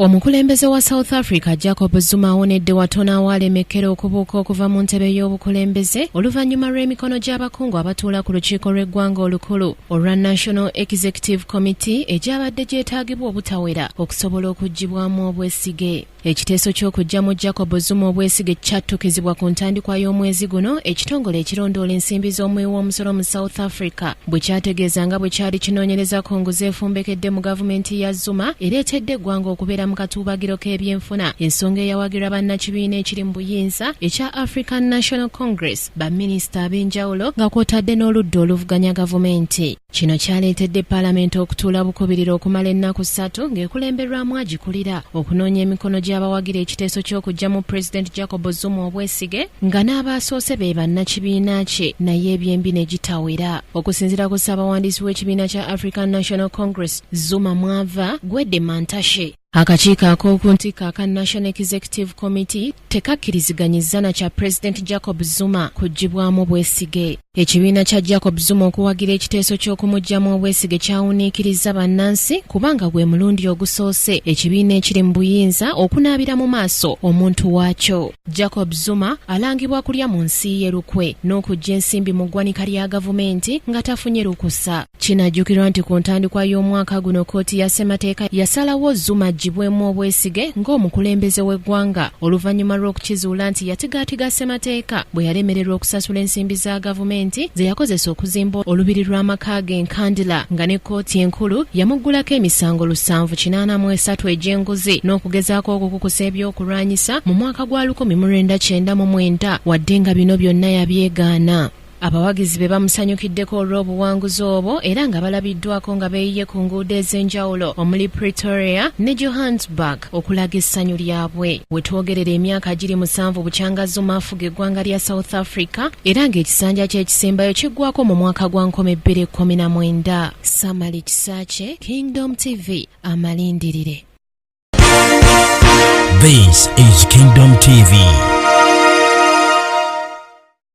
Omukulembeze wa South Africa Jacob Zuma awonedde watono awalemekera okubuuka okuva mu ntebe y'obukulembeze oluvannyuma lw'emikono gy'abakungu abatuula ku lukiiko lw'eggwanga olukulu olwa National Executive Committee egyabadde gyetaagibwa obutawera okusobola okuggyibwamu obwesige. Ekiteeso ky'okuggyamu Jacob Zuma obwesige kyattukizibwa ku ntandikwa y'omwezi guno ekitongole ekirondoola ensimbi z'omuwi w'omusolo mu South Africa bwe kyategeeza nga bwe kyali kinoonyereza ku nguzi efumbekedde mu gavumenti ya Zuma ereetedde eggwanga okubeera mu katuubagiro k'ebyenfuna ensonga eyawagirwa bannakibiina ekiri mu buyinza ekya African National Congress baminisita ab'enjawulo nga kw'otadde n'oludda oluvuganya gavumenti. Kino kyaleetedde Paalamenti okutuula bukubirira okumala ennaku 3 ng'ekulemberwamu agikulira okunoonya emikono gy'abawagira ekiteeso ky'okuggyamu President Jacob Zuma obwesige nga n'abaasoose be bannakibiina kye naye ebyembi ne gitawera. Okusinziira ku ssaabawandiisi w'ekibiina kya African National Congress Zuma mwava Gwede Mantashe, akakiiko ak'okuntikko aka National Executive Committee tekakkiriziganyizza na kya President Jacob Zuma kuggyibwamu obwesige. Ekibiina kya Jacob Zuma okuwagira ekiteeso ky'okumuggyamu obwesige kyawuniikirizza bannansi kubanga gwe mulundi ogusoose ekibiina ekiri mu buyinza okunaabira mu maaso omuntu waakyo. Jacob Zuma alangibwa kulya mu nsi ye lukwe n'okujja ensimbi mu ggwanika lya gavumenti nga tafunye lukusa. Kinajjukirwa nti ku ntandikwa y'omwaka guno kkooti ya ssemateeka yasalawo Zuma aggyibwemu obwesige ng'omukulembeze w'eggwanga oluvannyuma lw'okukizuula nti yatigaatiga ssemateeka bwe yalemererwa okusasula ensimbi za gavumenti ze yakozesa okuzimba olubiri lw'amaka ge Nkandla nga ne kkooti enkulu yamuggulako emisango 783 egy'enguzi n'okugezaako okukukusa ebyokulwanyisa mu mwaka gwa 1999 wadde nga bino byonna yabyegaana. Abawagizi be bamusanyukiddeko olw'obuwanguzi obwo era nga balabiddwako nga beeyiye ku nguudo ez'enjawulo omuli Pretoria ne Johannesburg okulaga essanyu lyabwe. We twogerera emyaka 7 bukyanga Zuma afuga eggwanga lya South Africa era ng'ekisanja ky'ekisembayo kiggwako mu mwaka gwa 2019. Samali Kisaache, Kingdom TV, amalindirire. This is Kingdom TV.